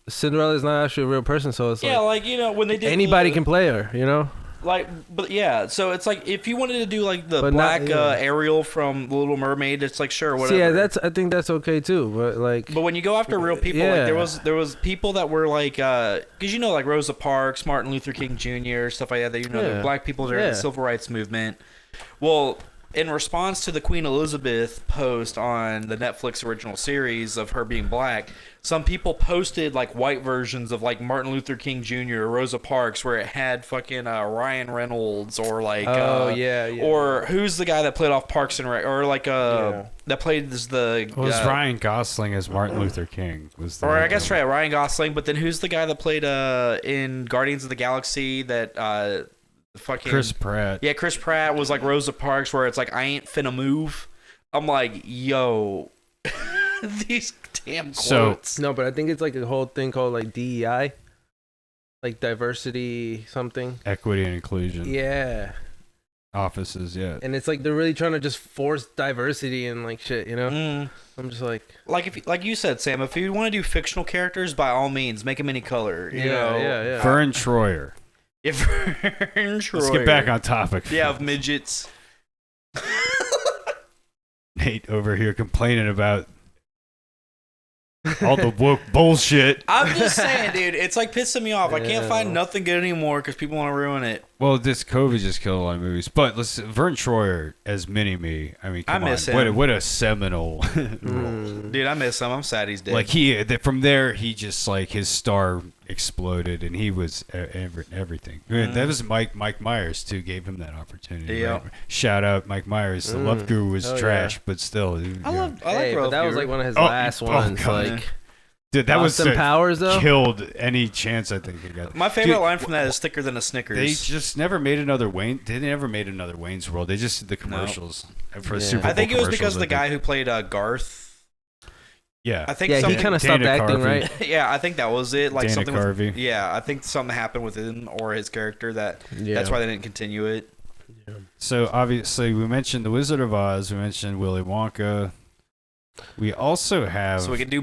[SPEAKER 2] Cinderella is not actually a real person, so it's
[SPEAKER 3] like you know when they did
[SPEAKER 2] anybody can play her. You know.
[SPEAKER 3] like, but yeah. So it's like if you wanted to do like the
[SPEAKER 2] But
[SPEAKER 3] black
[SPEAKER 2] not- yeah.
[SPEAKER 3] Ariel from The Little Mermaid, it's like sure whatever.
[SPEAKER 2] See, yeah, I think that's okay too. But like,
[SPEAKER 3] But when you go after real people,
[SPEAKER 2] Yeah.
[SPEAKER 3] like there was people that were like, because you know, like Rosa Parks, Martin Luther King Jr., stuff like that. That you know,
[SPEAKER 2] Yeah.
[SPEAKER 3] the black people during
[SPEAKER 2] Yeah.
[SPEAKER 3] the civil rights movement. Well, in response to the Queen Elizabeth post on the Netflix original series of her being black, some people posted like white versions of like Martin Luther King Jr. or Rosa Parks, where it had fucking Ryan Reynolds or like
[SPEAKER 2] yeah.
[SPEAKER 3] or who's the guy that played off Parks and Rec, or like that played as the
[SPEAKER 1] It was Ryan Gosling as Martin Luther King.
[SPEAKER 3] Or I guess right, Ryan Gosling. But then who's the guy that played in Guardians of the Galaxy that fucking
[SPEAKER 1] Chris Pratt.
[SPEAKER 3] Yeah, Chris Pratt was like Rosa Parks, where it's like I ain't finna move. I'm like, yo, these damn quotes.
[SPEAKER 2] no, but I think it's like a whole thing called like DEI, like diversity something.
[SPEAKER 1] Equity and inclusion.
[SPEAKER 2] Yeah,
[SPEAKER 1] Offices, yeah.
[SPEAKER 2] and it's like they're really trying to just force diversity and like shit. You know, I'm just like,
[SPEAKER 3] Like you said, Sam, if you want to do fictional characters, by all means, make them any color. You know?
[SPEAKER 2] yeah.
[SPEAKER 1] Vern Troyer.
[SPEAKER 3] If
[SPEAKER 1] Let's get back on topic.
[SPEAKER 3] Yeah, of midgets.
[SPEAKER 1] Nate over here complaining about all the woke bullshit.
[SPEAKER 3] I'm just saying, dude, it's like pissing me off. I can't
[SPEAKER 2] Yeah.
[SPEAKER 3] find nothing good anymore because people want to ruin it.
[SPEAKER 1] Well, this COVID just killed a lot of movies. But listen, Vern Troyer as Mini-Me. I mean, come
[SPEAKER 3] I miss
[SPEAKER 1] on.
[SPEAKER 3] him.
[SPEAKER 1] What a seminal role.
[SPEAKER 3] Dude, I miss him. I'm sad he's dead.
[SPEAKER 1] Like from there, he just like his star exploded, and he was everything. I mean, that was Mike Myers too. Gave him that opportunity.
[SPEAKER 3] Yeah.
[SPEAKER 1] Right? Shout out Mike Myers. The Love Guru was
[SPEAKER 2] Oh,
[SPEAKER 1] trash,
[SPEAKER 2] yeah.
[SPEAKER 1] but still.
[SPEAKER 3] I like
[SPEAKER 2] hey, but that was like one of his
[SPEAKER 1] Oh,
[SPEAKER 2] last
[SPEAKER 1] oh,
[SPEAKER 2] ones.
[SPEAKER 1] God.
[SPEAKER 2] Like,
[SPEAKER 1] Dude, that was
[SPEAKER 2] Austin Powers though.
[SPEAKER 1] killed any chance I think he got.
[SPEAKER 3] My favorite
[SPEAKER 1] Dude,
[SPEAKER 3] line from that is thicker than a Snickers.
[SPEAKER 1] They just never made another Wayne. They never made another Wayne's World. They just did the commercials for
[SPEAKER 2] Yeah.
[SPEAKER 1] Super Bowl
[SPEAKER 3] I think it was because
[SPEAKER 1] commercials,
[SPEAKER 3] of the
[SPEAKER 1] I
[SPEAKER 3] guy
[SPEAKER 1] think.
[SPEAKER 3] who played Garth.
[SPEAKER 1] Yeah,
[SPEAKER 3] I think
[SPEAKER 2] Yeah, he
[SPEAKER 3] something,
[SPEAKER 2] kind of stopped
[SPEAKER 1] Dana
[SPEAKER 2] acting,
[SPEAKER 1] Carvey.
[SPEAKER 2] right?
[SPEAKER 3] yeah, I think that was it. Like
[SPEAKER 1] Dana
[SPEAKER 3] something
[SPEAKER 1] Carvey.
[SPEAKER 3] with, yeah, I think something happened with him or his character that's why they didn't continue it.
[SPEAKER 1] So obviously we mentioned The Wizard of Oz. We mentioned Willy Wonka. We also have.
[SPEAKER 3] So we can do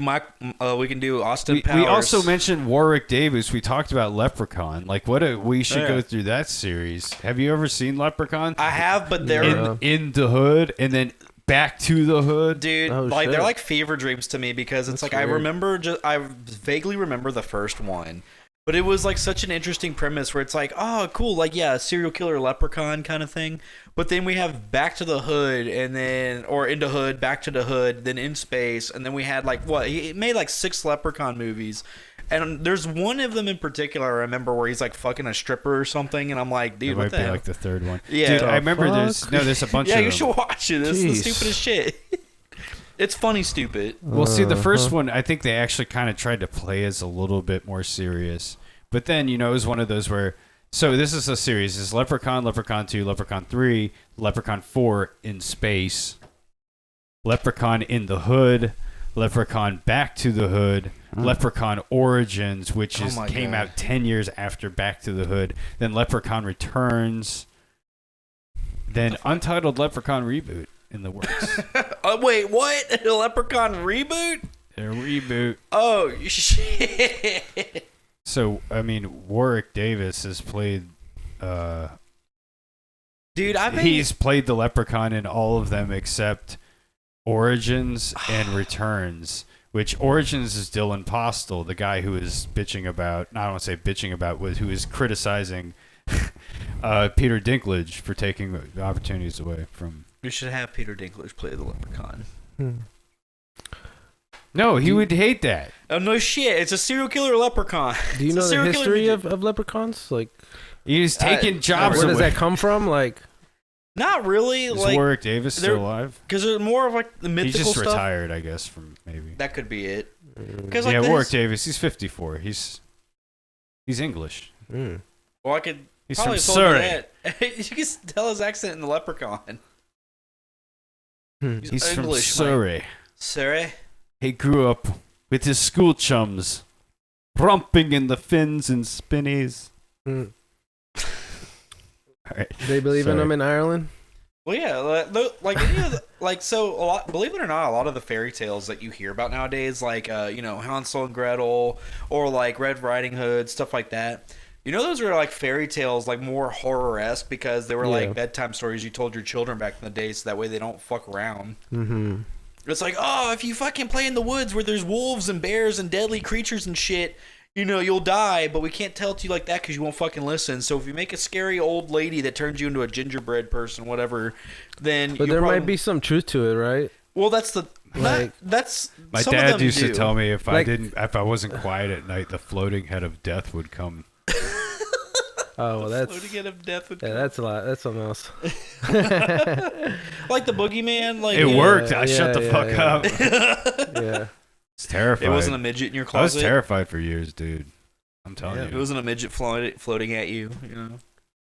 [SPEAKER 3] Austin
[SPEAKER 1] we
[SPEAKER 3] Powers.
[SPEAKER 1] also mentioned Warwick Davis. We talked about Leprechaun. Like we should go through that series. Have you ever seen Leprechaun?
[SPEAKER 3] I have, but they're
[SPEAKER 1] in the Hood and then Back to the Hood.
[SPEAKER 3] dude,
[SPEAKER 2] Oh,
[SPEAKER 3] like
[SPEAKER 2] shit.
[SPEAKER 3] they're like fever dreams to me because it's
[SPEAKER 2] That's
[SPEAKER 3] like
[SPEAKER 2] weird.
[SPEAKER 3] I vaguely remember the first one. But it was like such an interesting premise where it's like, oh, cool, like yeah, a serial killer leprechaun kind of thing. But then we have Back to the Hood, and then or Into Hood, Back to the Hood, then In Space, and then we had like he made like 6 leprechaun movies. And there's one of them in particular I remember where he's like fucking a stripper or something, and I'm like, dude,
[SPEAKER 1] That
[SPEAKER 3] what
[SPEAKER 1] might
[SPEAKER 3] the
[SPEAKER 1] be
[SPEAKER 3] hell?
[SPEAKER 1] like the third one.
[SPEAKER 3] Yeah.
[SPEAKER 1] Dude,
[SPEAKER 3] The
[SPEAKER 1] I remember
[SPEAKER 2] fuck?
[SPEAKER 1] there's a bunch
[SPEAKER 3] Yeah,
[SPEAKER 1] of
[SPEAKER 3] you
[SPEAKER 1] them.
[SPEAKER 3] should watch it. It's the
[SPEAKER 2] Jeez.
[SPEAKER 3] stupidest shit. It's funny stupid.
[SPEAKER 1] Well, see, the first one, I think they actually kind of tried to play as a little bit more serious. But then, it was one of those where... So this is a series. It's Leprechaun, Leprechaun 2, Leprechaun 3, Leprechaun 4 in Space, Leprechaun in the Hood, Leprechaun Back to the Hood, Leprechaun Origins, which came out 10 years after Back to the Hood, then Leprechaun Returns, then Untitled Leprechaun Reboot in the works.
[SPEAKER 3] Wait, what? A leprechaun reboot?
[SPEAKER 1] A reboot.
[SPEAKER 3] Oh, shit.
[SPEAKER 1] So I mean, Warwick Davis has played.
[SPEAKER 3] Dude,
[SPEAKER 1] He's played the Leprechaun in all of them except Origins and Returns. Which Origins is Dylan Postel, the guy who is bitching about. I don't want to say bitching about, who is criticizing Peter Dinklage for taking the opportunities away from.
[SPEAKER 3] We should have Peter Dinklage play the Leprechaun.
[SPEAKER 1] No, he would hate that.
[SPEAKER 3] Oh no shit! It's a serial killer leprechaun.
[SPEAKER 2] Do you know the history of leprechauns? Like,
[SPEAKER 1] he's taking jobs
[SPEAKER 2] where
[SPEAKER 1] away.
[SPEAKER 2] does that come from? Like,
[SPEAKER 3] not really.
[SPEAKER 1] Is
[SPEAKER 3] like
[SPEAKER 1] Warwick Davis still alive?
[SPEAKER 3] Because they're more of like the mythical
[SPEAKER 1] He's just
[SPEAKER 3] stuff.
[SPEAKER 1] retired, I guess, from maybe.
[SPEAKER 3] That could be it.
[SPEAKER 1] Yeah, Warwick Davis. He's 54. He's English.
[SPEAKER 3] Well, I could.
[SPEAKER 1] He's from Surrey.
[SPEAKER 3] You can tell his accent in the Leprechaun.
[SPEAKER 1] He's from
[SPEAKER 3] English,
[SPEAKER 1] Surrey.
[SPEAKER 3] Surrey.
[SPEAKER 1] He grew up with his school chums, romping in the fins and spinnies. Right.
[SPEAKER 2] They believe in them in Ireland.
[SPEAKER 3] Well, yeah, like any of the, like so a lot. Believe it or not, a lot of the fairy tales that you hear about nowadays, like Hansel and Gretel, or like Red Riding Hood, stuff like that. Those are like fairy tales, like more horror-esque because they were like bedtime stories you told your children back in the day, so that way they don't fuck around. Mm-hmm. It's like, oh, if you fucking play in the woods where there's wolves and bears and deadly creatures and shit, you'll die, but we can't tell it to you like that because you won't fucking listen. So if you make a scary old lady that turns you into a gingerbread person, whatever, then
[SPEAKER 2] but there might be some truth to it, right?
[SPEAKER 3] Well, that's the that's
[SPEAKER 1] my dad used to tell me if I wasn't quiet at night, the floating head of death would come.
[SPEAKER 2] Oh, well, that's
[SPEAKER 3] floating head of death would come.
[SPEAKER 2] That's a lot. That's something else.
[SPEAKER 3] Like the boogeyman, like
[SPEAKER 1] it worked. I shut the fuck up.
[SPEAKER 2] Yeah.
[SPEAKER 1] It's terrifying.
[SPEAKER 3] It wasn't a midget in your closet.
[SPEAKER 1] I was terrified for years, dude. I'm telling you.
[SPEAKER 3] It wasn't a midget floating at you,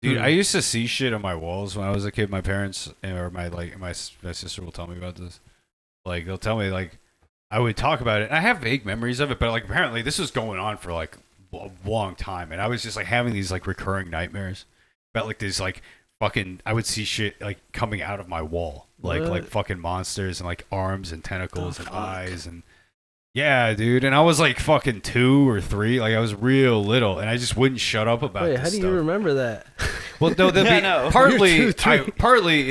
[SPEAKER 1] Dude, I used to see shit on my walls when I was a kid. My parents or my sister will tell me about this. Like they'll tell me like I would talk about it. And I have vague memories of it, but like apparently this was going on for like a long time, and I was just like having these like recurring nightmares about like these like fucking. I would see shit like coming out of my wall, like fucking monsters and like arms and tentacles and eyes and. Yeah, dude, and I was like fucking 2 or 3, like I was real little, and I just wouldn't shut up about.
[SPEAKER 2] Wait, how do you remember that?
[SPEAKER 1] Well, no,
[SPEAKER 3] no.
[SPEAKER 1] partly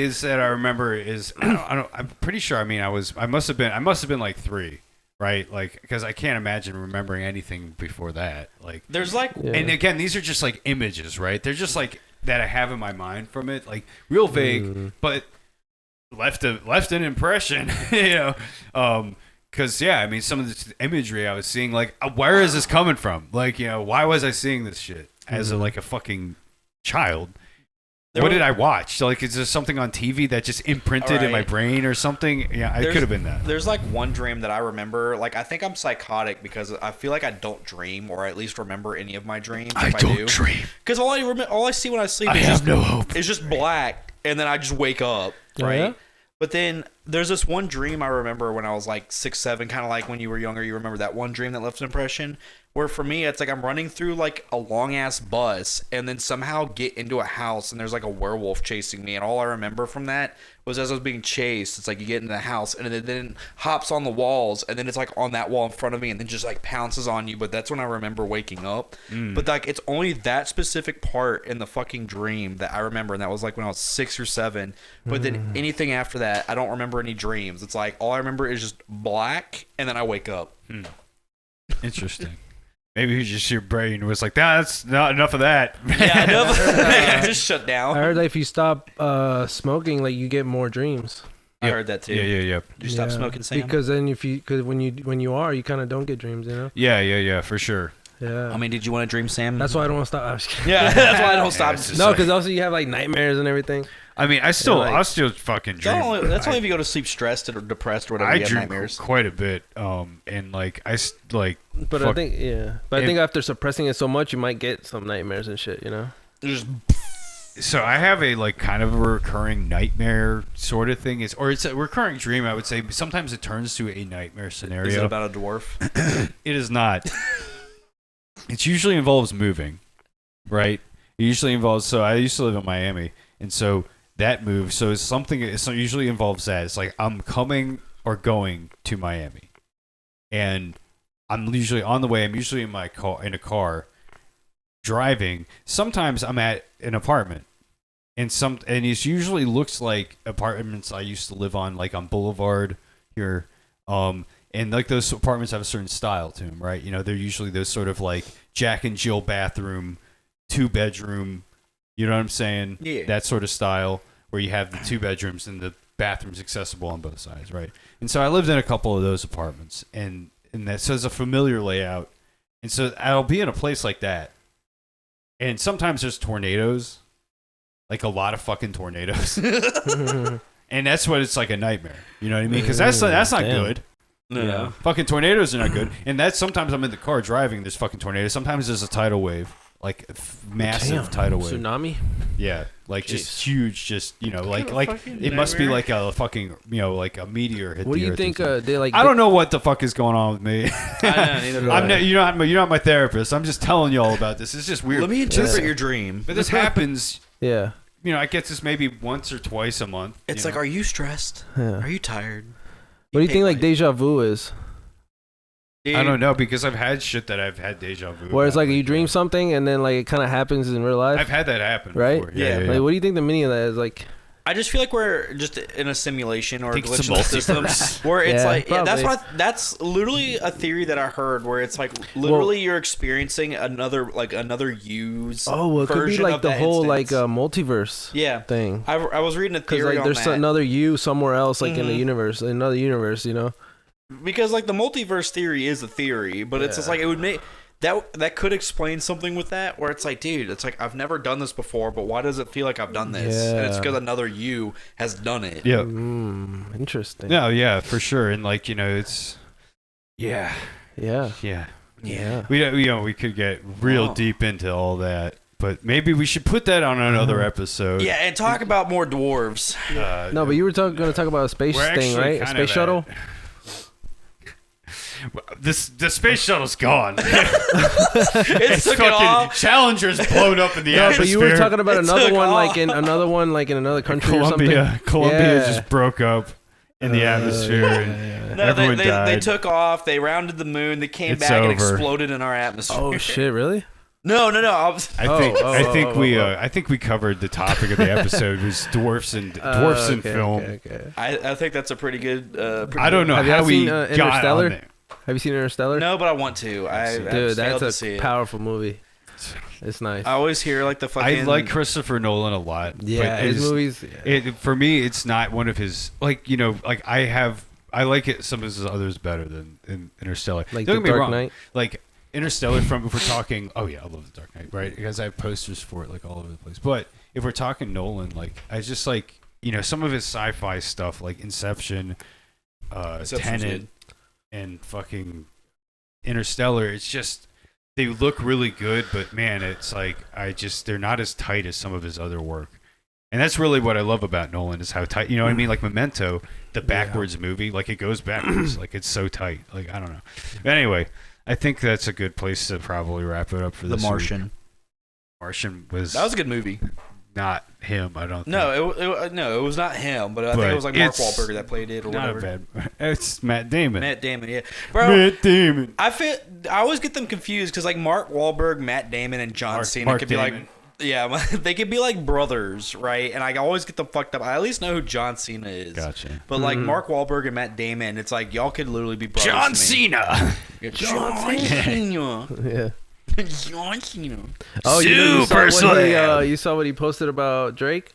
[SPEAKER 1] is that I remember is I don't. I'm pretty sure. I mean, I must have been like 3, right? Like because I can't imagine remembering anything before that. Like
[SPEAKER 3] there's like,
[SPEAKER 1] and again, these are just like images, right? They're just like that I have in my mind from it, like real vague, but left an impression, Because, I mean, some of the imagery I was seeing, like, where is this coming from? Like, why was I seeing this shit as a fucking child? What did I watch? So, like, is there something on TV that just imprinted in my brain or something? Yeah, it could have been that.
[SPEAKER 3] There's, like, one dream that I remember. Like, I think I'm psychotic because I feel like I don't dream or at least remember any of my dreams.
[SPEAKER 1] I don't dream.
[SPEAKER 3] Because all I see when I sleep is just black, and then I just wake up, right? Yeah? But then there's this one dream I remember when I was like 6, 7, kind of like when you were younger. You remember that one dream that left an impression? Where for me, it's like I'm running through like a long ass bus and then somehow get into a house and there's like a werewolf chasing me. And all I remember from that was as I was being chased, it's like you get into the house and then it hops on the walls and then it's like on that wall in front of me and then just like pounces on you. But that's when I remember waking up. But like it's only that specific part in the fucking dream that I remember. And that was like when I was 6 or 7. But then anything after that, I don't remember any dreams. It's like all I remember is just black and then I wake up.
[SPEAKER 1] Interesting. Maybe just your brain was like, that's not enough of that.
[SPEAKER 3] Yeah, enough. Just shut down.
[SPEAKER 2] I heard that if you stop smoking, like you get more dreams.
[SPEAKER 3] I heard that too.
[SPEAKER 1] Yeah.
[SPEAKER 3] Did you stop smoking, Sam?
[SPEAKER 2] Because then when you are, you kind of don't get dreams,
[SPEAKER 1] Yeah, for sure.
[SPEAKER 2] Yeah.
[SPEAKER 3] I mean, did you want to dream, Sam?
[SPEAKER 2] That's why I don't want to stop. I was kidding.
[SPEAKER 3] Yeah, that's why I don't stop.
[SPEAKER 2] No, because also you have like nightmares and everything.
[SPEAKER 1] I mean, I still fucking dream.
[SPEAKER 3] That's only if you go to sleep stressed or depressed or whatever.
[SPEAKER 1] I dream quite a bit, and like I like.
[SPEAKER 2] But I think I think after suppressing it so much, you might get some nightmares and shit.
[SPEAKER 1] So I have a like kind of a recurring nightmare sort of thing. It's a recurring dream. I would say sometimes it turns to a nightmare scenario.
[SPEAKER 3] Is it about a dwarf?
[SPEAKER 1] It is not. It usually involves moving, right? It usually involves. So I used to live in Miami, and so. That move, so it's something. It usually involves that. It's like I'm coming or going to Miami, and I'm usually on the way. I'm usually in a car, driving. Sometimes I'm at an apartment, and it usually looks like apartments I used to live on, like on Boulevard here. And like those apartments have a certain style to them, right? You know, they're usually those sort of like Jack and Jill bathroom, 2-bedroom. You know what I'm saying?
[SPEAKER 3] Yeah.
[SPEAKER 1] That sort of style where you have the 2 bedrooms and the bathrooms accessible on both sides, right? And so I lived in a couple of those apartments, and that so it's a familiar layout. And so I'll be in a place like that, and sometimes there's tornadoes, like a lot of fucking tornadoes, and that's what it's like a nightmare. You know what I mean? Because that's not good.
[SPEAKER 3] No.
[SPEAKER 1] Yeah. Fucking tornadoes are not good. And that's sometimes I'm in the car driving. There's fucking tornadoes. Sometimes there's a tidal wave, like massive tidal wave.
[SPEAKER 2] Tsunami.
[SPEAKER 1] Yeah, like
[SPEAKER 2] Jeez.
[SPEAKER 1] just huge. Just like it must be
[SPEAKER 3] nightmare.
[SPEAKER 1] like a fucking like a meteor hit.
[SPEAKER 2] What
[SPEAKER 1] the
[SPEAKER 2] do you
[SPEAKER 1] earth
[SPEAKER 2] think?
[SPEAKER 1] or something.
[SPEAKER 2] They like.
[SPEAKER 1] I don't know what the fuck is going on with me.
[SPEAKER 3] I know, neither do I.
[SPEAKER 1] You're not my therapist. I'm just telling you all about this. It's just weird.
[SPEAKER 3] Let me interpret your dream.
[SPEAKER 1] But this happens.
[SPEAKER 2] Yeah.
[SPEAKER 1] I get this maybe once or twice a month.
[SPEAKER 3] It's like, are you stressed?
[SPEAKER 2] Yeah.
[SPEAKER 3] Are you tired?
[SPEAKER 2] What do you think like deja vu is?
[SPEAKER 1] I don't know, because I've had shit that I've had deja vu.
[SPEAKER 2] Where it's
[SPEAKER 1] about,
[SPEAKER 2] like you dream something and then like it kind of happens in real life.
[SPEAKER 1] I've had that happen.
[SPEAKER 2] Right?
[SPEAKER 1] Before.
[SPEAKER 3] Yeah.
[SPEAKER 2] Like, what do you think the meaning of that is? Like,
[SPEAKER 3] I just feel like we're just in a simulation or a
[SPEAKER 1] think it's
[SPEAKER 3] glitch
[SPEAKER 1] a
[SPEAKER 3] in the system where it's
[SPEAKER 2] Yeah,
[SPEAKER 3] like
[SPEAKER 2] probably.
[SPEAKER 3] that's literally a theory that I heard where it's like literally you're experiencing another use.
[SPEAKER 2] well, it could be
[SPEAKER 3] version
[SPEAKER 2] like
[SPEAKER 3] of
[SPEAKER 2] the
[SPEAKER 3] that
[SPEAKER 2] whole
[SPEAKER 3] instance.
[SPEAKER 2] like multiverse
[SPEAKER 3] yeah.
[SPEAKER 2] thing.
[SPEAKER 3] I was reading a
[SPEAKER 2] Because
[SPEAKER 3] theory
[SPEAKER 2] like
[SPEAKER 3] on
[SPEAKER 2] there's
[SPEAKER 3] that.
[SPEAKER 2] another you somewhere else, like in the
[SPEAKER 3] Mhm.
[SPEAKER 2] universe, another universe, you know.
[SPEAKER 3] Because like the multiverse theory is a theory, but it's just like it would make that could explain something with that where it's like, dude, it's like I've never done this before, but why does it feel like I've done this? And it's
[SPEAKER 2] Yeah.
[SPEAKER 3] because another you has done it.
[SPEAKER 1] Yeah.
[SPEAKER 2] Interesting.
[SPEAKER 1] No, yeah, for sure. And like, it's
[SPEAKER 2] Yeah.
[SPEAKER 1] yeah.
[SPEAKER 2] Yeah.
[SPEAKER 1] We could get real deep into all that, but maybe we should put that on another episode.
[SPEAKER 3] Yeah, and talk about more dwarves.
[SPEAKER 2] No, but you were going to talk about a space
[SPEAKER 1] We're
[SPEAKER 2] thing,
[SPEAKER 1] actually
[SPEAKER 2] right? A
[SPEAKER 1] kind
[SPEAKER 2] space
[SPEAKER 1] of
[SPEAKER 2] shuttle.
[SPEAKER 1] The space shuttle's gone.
[SPEAKER 3] It took it off.
[SPEAKER 1] Challenger's blown up in the
[SPEAKER 2] No,
[SPEAKER 1] atmosphere.
[SPEAKER 2] but you were talking about
[SPEAKER 3] It
[SPEAKER 2] another
[SPEAKER 3] took
[SPEAKER 2] one,
[SPEAKER 3] off.
[SPEAKER 2] in another country or something.
[SPEAKER 1] Columbia
[SPEAKER 2] Yeah.
[SPEAKER 1] just broke up in the atmosphere. And
[SPEAKER 3] No,
[SPEAKER 1] everyone
[SPEAKER 3] they
[SPEAKER 1] died.
[SPEAKER 3] took off. They rounded the moon. They came
[SPEAKER 1] It's
[SPEAKER 3] back and
[SPEAKER 1] over.
[SPEAKER 3] exploded in our atmosphere.
[SPEAKER 2] Oh shit! Really?
[SPEAKER 3] No.
[SPEAKER 1] I think we covered the topic of the episode was dwarfs and film.
[SPEAKER 2] Okay.
[SPEAKER 3] I think that's a pretty good.
[SPEAKER 1] I don't know
[SPEAKER 2] Have you
[SPEAKER 1] how
[SPEAKER 2] guys
[SPEAKER 1] we
[SPEAKER 2] seen,
[SPEAKER 1] got
[SPEAKER 2] Interstellar?
[SPEAKER 1] on there.
[SPEAKER 2] Have you seen Interstellar?
[SPEAKER 3] No, but I want to. I've
[SPEAKER 2] Dude,
[SPEAKER 3] failed to
[SPEAKER 2] that's
[SPEAKER 3] see
[SPEAKER 2] a
[SPEAKER 3] it.
[SPEAKER 2] powerful movie. It's nice.
[SPEAKER 3] I always hear like the fucking.
[SPEAKER 1] I like Christopher Nolan a lot.
[SPEAKER 2] Yeah,
[SPEAKER 1] but
[SPEAKER 2] his
[SPEAKER 1] it's-
[SPEAKER 2] movies.
[SPEAKER 1] For me, it's not one of his I like it. Some of his others better than in Interstellar.
[SPEAKER 2] Like
[SPEAKER 1] Don't
[SPEAKER 2] The
[SPEAKER 1] get me
[SPEAKER 2] Dark
[SPEAKER 1] wrong.
[SPEAKER 2] Knight?
[SPEAKER 1] Like Interstellar. If we're talking, oh yeah, I love The Dark Knight, right? Because I have posters for it like all over the place. But if we're talking Nolan, like I just like some of his sci-fi stuff, like Inception,
[SPEAKER 3] Inception's
[SPEAKER 1] Tenet,
[SPEAKER 3] good.
[SPEAKER 1] and fucking Interstellar. It's just they look really good, but man, it's like they're not as tight as some of his other work. And that's really what I love about Nolan is how tight. You know what I mean? Like Memento, the backwards movie, like it goes backwards, like it's so tight. Like I don't know. But anyway, I think that's a good place to probably wrap it up for
[SPEAKER 3] The
[SPEAKER 1] this.
[SPEAKER 3] Martian.
[SPEAKER 1] Week. Martian was
[SPEAKER 3] That was a good movie.
[SPEAKER 1] not him. I don't.
[SPEAKER 3] No, it was not him, but I think it was like Mark
[SPEAKER 1] it's
[SPEAKER 3] Wahlberg that played it or
[SPEAKER 1] think. Not
[SPEAKER 3] whatever.
[SPEAKER 1] a bad. It's Matt Damon.
[SPEAKER 3] Matt Damon, yeah, bro.
[SPEAKER 1] Matt Damon.
[SPEAKER 3] I always get them confused because like Mark Wahlberg, Matt Damon, and John Cena
[SPEAKER 1] Mark
[SPEAKER 3] could be
[SPEAKER 1] Damon.
[SPEAKER 3] like. Yeah, they could be like brothers, right? And I always get them fucked up. I at least know who John Cena is.
[SPEAKER 1] Gotcha.
[SPEAKER 3] But like Mark Wahlberg and Matt Damon, it's like y'all could literally be brothers.
[SPEAKER 1] John
[SPEAKER 3] to me.
[SPEAKER 1] Cena.
[SPEAKER 3] Yeah, John Cena.
[SPEAKER 2] Yeah.
[SPEAKER 3] John Cena.
[SPEAKER 2] Oh,
[SPEAKER 1] Super
[SPEAKER 2] you saw what he posted about Drake?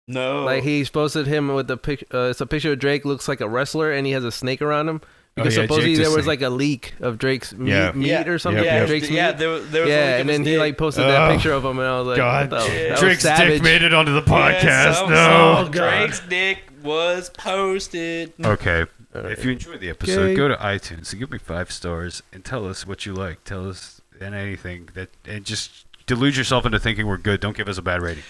[SPEAKER 3] No.
[SPEAKER 2] Like he posted him with the picture. It's a picture of Drake looks like a wrestler, and he has a snake around him. Because
[SPEAKER 1] yeah,
[SPEAKER 2] supposedly
[SPEAKER 1] Jake the
[SPEAKER 2] there was
[SPEAKER 1] Snake.
[SPEAKER 2] like a leak of Drake's meat
[SPEAKER 1] Yeah.
[SPEAKER 2] or something.
[SPEAKER 1] Yep, yep.
[SPEAKER 2] Drake's meat.
[SPEAKER 3] yeah, there was a link
[SPEAKER 2] and
[SPEAKER 3] of
[SPEAKER 2] then
[SPEAKER 3] his
[SPEAKER 2] he
[SPEAKER 3] dick.
[SPEAKER 2] like posted that
[SPEAKER 1] Oh,
[SPEAKER 2] picture of him, and I was like,
[SPEAKER 1] God,
[SPEAKER 2] what the- that was
[SPEAKER 1] Drake's dick
[SPEAKER 2] savage.
[SPEAKER 1] made it onto the podcast.
[SPEAKER 3] Yeah, some
[SPEAKER 1] no.
[SPEAKER 3] Drake's dick was posted.
[SPEAKER 1] Okay.
[SPEAKER 2] All right.
[SPEAKER 1] If you enjoyed the episode,
[SPEAKER 2] Okay.
[SPEAKER 1] go to iTunes and give me 5 stars and tell us what you like. Tell us and anything and just delude yourself into thinking we're good. Don't give us a bad rating.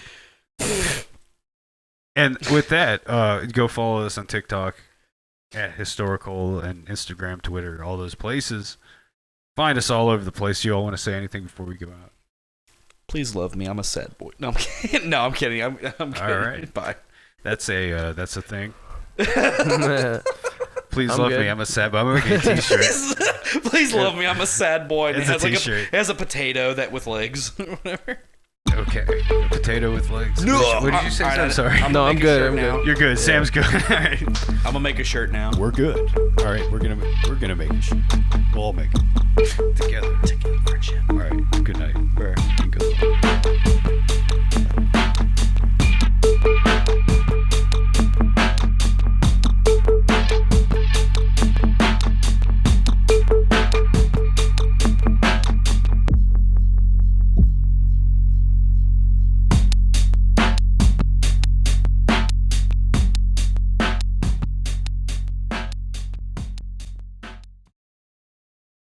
[SPEAKER 1] And with that, go follow us on TikTok at HistoricHole and Instagram, Twitter, all those places. Find us all over the place. You all want to say anything before we go out?
[SPEAKER 3] Please love me. I'm a sad boy. No, I'm kidding. No, I'm kidding. I'm kidding.
[SPEAKER 1] All right.
[SPEAKER 3] Bye.
[SPEAKER 1] That's a thing. Please
[SPEAKER 2] I'm
[SPEAKER 1] love
[SPEAKER 2] good.
[SPEAKER 1] me. I'm a sad boy. I'm making a t-shirt.
[SPEAKER 3] Please love me. I'm a sad boy. And
[SPEAKER 1] It's
[SPEAKER 3] it
[SPEAKER 1] a
[SPEAKER 3] has like
[SPEAKER 1] t-shirt.
[SPEAKER 3] it has a potato that with legs. Whatever.
[SPEAKER 1] Okay. A potato with legs.
[SPEAKER 3] No.
[SPEAKER 1] What did you say?
[SPEAKER 3] All right,
[SPEAKER 1] I'm sorry.
[SPEAKER 2] No, I'm good. I'm good.
[SPEAKER 1] You're good. Sam's good. All right.
[SPEAKER 3] I'm gonna make a shirt now.
[SPEAKER 1] We're good. All right. We're gonna make it. We'll all make it together.
[SPEAKER 3] Together, Jim.
[SPEAKER 1] All right. Good night.